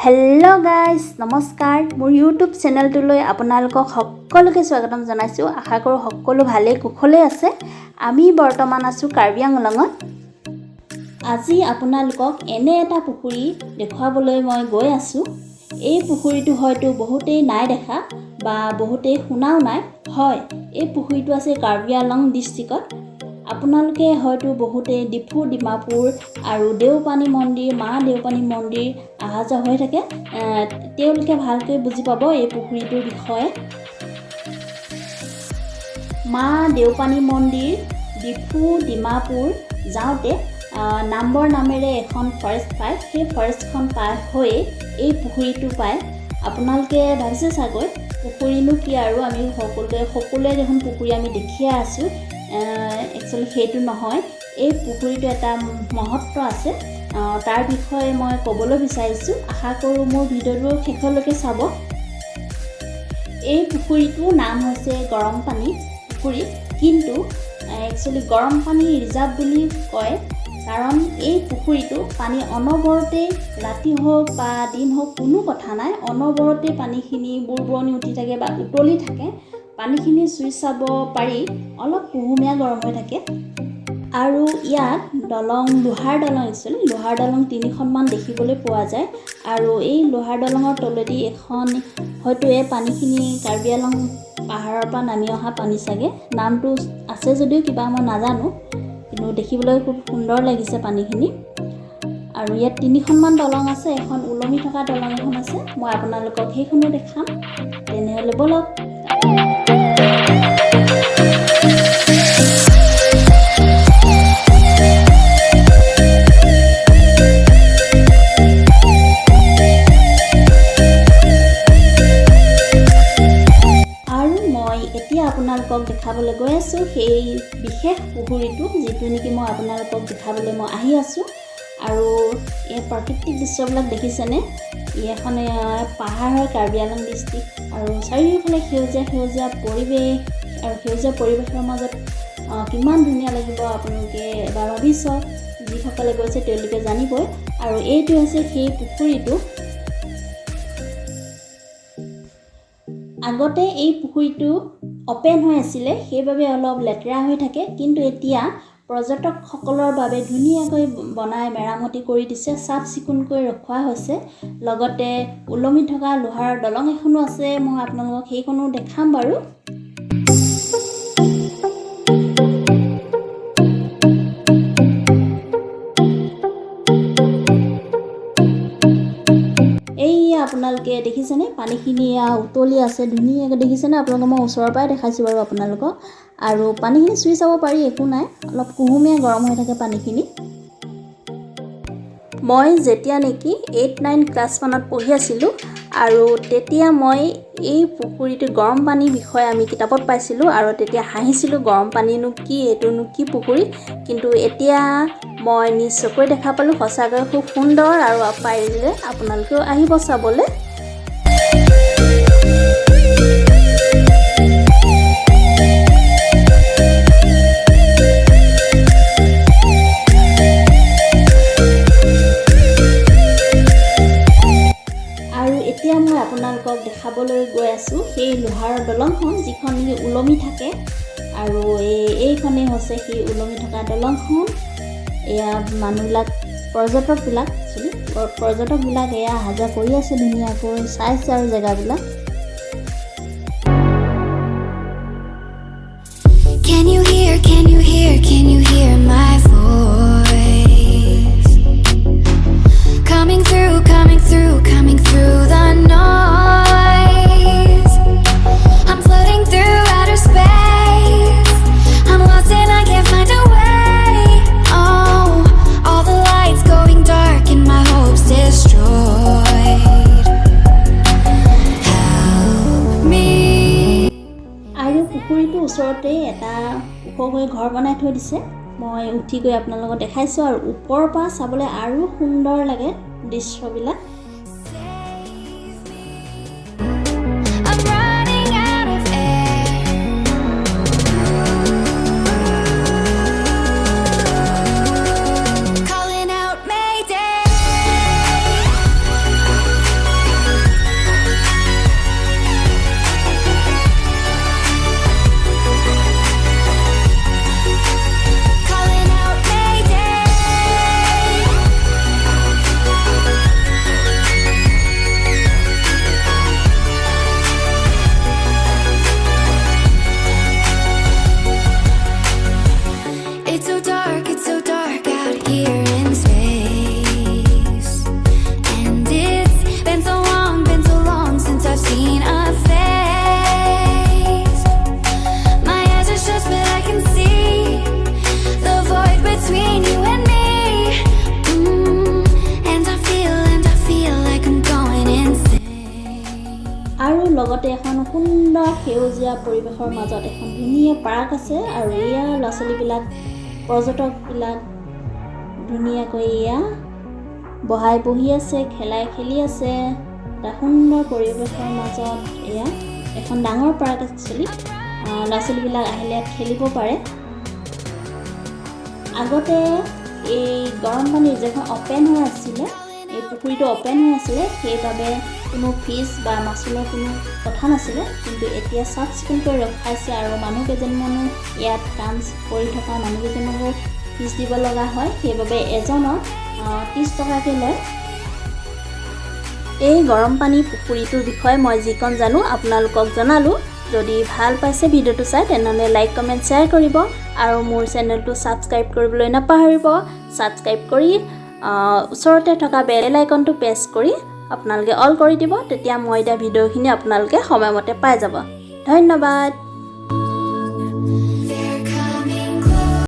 Hello guys नमस्कार मोर YouTube चेनेलटुলৈ আপোনালোকক সকলোকে স্বাগতম জনাইছো আশা কৰো সকলো ভালে কুশলে আছে আমি বৰ্তমান আছো কাৰ্বি আংলঙত আজি আপোনালোকক এনে এটা পুখুৰী দেখাবলৈ মই গৈ আছো এই পুখুৰীটো হয়তো বহুতেই নাই দেখা বা বহুতেই শুনাও নাই হয় এই পুখুৰীটো আছে কাৰ্বি আংলং ডিস্ট্ৰিক্টত আপোনালোকে হয়তো বহুতে ডিফু ডিমাপুৰ আৰু দেওপানী মন্দিৰ মা দেওপানী মন্দিৰ আহা যোৱা হৈ থাকে তেওঁলোকে ভালকৈ বুজি পাব এই পুখুৰীটোৰ বিষয়ে মা দেওপানী মন্দিৰ ডিফু ডিমাপুৰ যাওঁতে নম্বৰ নামেৰে এখন ফৰেষ্ট পায় সেই ফৰেষ্টখন পাৰ হৈ এই পুখুৰীটো পায় আপোনালোকে ভাবিছে চাগৈ পুখুৰীনো কি আৰু আমি সকলোৱে দেখোন পুখুৰী আমি দেখিয়ে আছোঁ একচুৱেলি সেইটো নহয় এই পুখুৰীটো এটা মহত্ব আছে তাৰ বিষয়ে মই ক'বলৈ বিচাৰিছোঁ আশা কৰোঁ মোৰ ভিডিঅ'টো শেষলৈকে চাব এই পুখুৰীটোৰ নাম হৈছে গৰম পানী পুখুৰী কিন্তু একচুৱেলি গৰম পানী ৰিজাৰ্ভ বুলি কয় কাৰণ এই পুখুৰীটো পানী অনবৰতে ৰাতি হোক বা দিন হোক কোনো কথা নাই অনবৰতে পানীখিনি বুৰবুৰণি উঠি থাকে বা উতলি থাকে পানীখিনি চুই চাব পাৰি অলপ কুহুমীয়া গৰম হৈ থাকে আৰু ইয়াত লোহাৰ দলং একচুৱেলি লোহাৰ দলং 3খনমান দেখিবলৈ পোৱা যায় আৰু এই লোহাৰ দলঙৰ তলেদি এখন হয়তো এই পানীখিনি কাৰ্বি আংলং পাহাৰৰ পৰা নামি অহা পানী চাগে নামটো আছে যদিও কিবা মই নাজানো কিন্তু দেখিবলৈ খুব সুন্দৰ লাগিছে পানীখিনি আৰু ইয়াত 3খনমান দলং আছে এখন উলমি থকা দলং এখন আছে মই আপোনালোকক সেইখনো দেখাম তেনেহ'লে বলক আপোনালোকক দেখাবলৈ গৈ আছোঁ সেই বিশেষ পুখুৰীটো যিটো নেকি মই আপোনালোকক দেখাবলৈ মই আহি আছোঁ আৰু এই প্ৰাকৃতিক দৃশ্যবিলাক দেখিছেনে এখন পাহাৰ হয় কাৰ্বি আংলং ডিষ্ট্ৰিক্ট আৰু চাৰিওফালে সেউজীয়া পৰিৱেশ আৰু সেউজীয়া পৰিৱেশৰ মাজত কিমান ধুনীয়া লাগিব আপোনালোকে এবাৰ ভাবি চাওক যিসকলে গৈছে তেওঁলোকে জানিবই আৰু এইটো হৈছে সেই পুখুৰীটো আগতে এই পুখুৰীটো অপেন হৈ আছিলে সেইবাবে অলপ লেতেৰা হৈ থাকে কিন্তু এতিয়া পৰ্যটকসকলৰ বাবে ধুনীয়াকৈ বনাই মেৰামতি কৰি দিছে চাফ চিকুণকৈ ৰখোৱা হৈছে লগতে ওলমি থকা লোহাৰ দলং এখনো আছে মই আপোনালোকক সেইখনো দেখাম বাৰু আপোনালোকে দেখিছেনে পানীখিনি উতলি আছে ধুনীয়াকৈ দেখিছেনে আপোনালোকক মই ওচৰৰ পৰাই দেখাইছোঁ বাৰু আপোনালোকক আৰু পানীখিনি চুই চাব পাৰি একো নাই অলপ কুহুমীয়া গৰম হৈ থাকে পানীখিনি মই যেতিয়া নেকি 8-9 ক্লাছ মানত পঢ়ি আছিলোঁ আৰু তেতিয়া মই এই পুখুৰীটো গৰম পানীৰ বিষয়ে আমি কিতাপত পাইছিলোঁ আৰু তেতিয়া হাঁহিছিলোঁ গৰম পানীনো কি এইটোনো কি পুখুৰী কিন্তু এতিয়া মই নিজ চকুৰে দেখা পালোঁ সঁচাকৈ খুব সুন্দৰ আৰু পাৰিলে আপোনালোকেও আহিব চাবলৈ আপোনালোকক দেখাবলৈ গৈ আছোঁ সেই লোহাৰৰ দলংখন যিখন নেকি ওলমি থাকে আৰু এইখনেই হৈছে সেই ওলমি থকা দলংখন এয়া মানুহবিলাক পৰ্যটকবিলাক এয়া অহা যোৱা কৰি আছে ধুনীয়াকৈ চাইছে আৰু জেগাবিলাক Can you hear my voice coming through the noise I'm floating through outer space I'm lost and I can't find a way oh all the lights going dark and my hopes destroyed help me আৰু পুখুৰীটোৰ ওচৰতে এটা ওখকৈ ঘৰ বনাই থৈ দিছে মই উঠি গৈ আপোনালোকক দেখাইছোঁ আৰু ওপৰৰ পৰা চাবলৈ আৰু সুন্দৰ লাগে দৃশ্যবিলাক সেউজীয়া পৰিৱেশৰ মাজত এখন ধুনীয়া পাৰ্ক আছে আৰু এয়া ল'ৰা ছোৱালীবিলাক পৰ্যটকবিলাক ধুনীয়াকৈ এয়া বহি আছে, খেলি আছে। এটা সুন্দৰ পৰিৱেশৰ মাজত এয়া এখন ডাঙৰ পাৰ্ক একচুৱেলি ল'ৰা ছোৱালীবিলাক আহিলে খেলিব পাৰে। আগতে এই গৰম পানীৰ যিখন অপেন হৈ আছিলে, এই পুখুৰীটো অপেন হৈ আছিলে, সেইবাবে কোনো ফিজ বা মাচুলৰ কোনো কথা নাছিলে। কিন্তু এতিয়া চাফ চিকুণকৈ ৰখাইছে আৰু মানুহ কেইজনমানো ইয়াত কাম কৰি থকা মানুহ কেইজনমানো ফিজ দিব লগা হয়। সেইবাবে এজনৰ 30 টকাকৈ লয়। এই গৰম পানী পুখুৰীটোৰ বিষয়ে মই যিকণ জানো আপোনালোকক জনালোঁ। যদি ভাল পাইছে ভিডিঅ'টো চাই তেনেহ'লে লাইক কমেণ্ট শ্বেয়াৰ কৰিব আৰু মোৰ চেনেলটো ছাবস্ক্ৰাইব কৰিবলৈ নাপাহৰিব। ছাবস্ক্ৰাইব কৰি ওচৰতে থকা বেল আইকনটো প্ৰেছ কৰি আপোনালোকে অল কৰি দিব, তেতিয়া মই দিয়া ভিডিঅ'খিনি আপোনালোকে সময়মতে পাই যাব। ধন্যবাদ।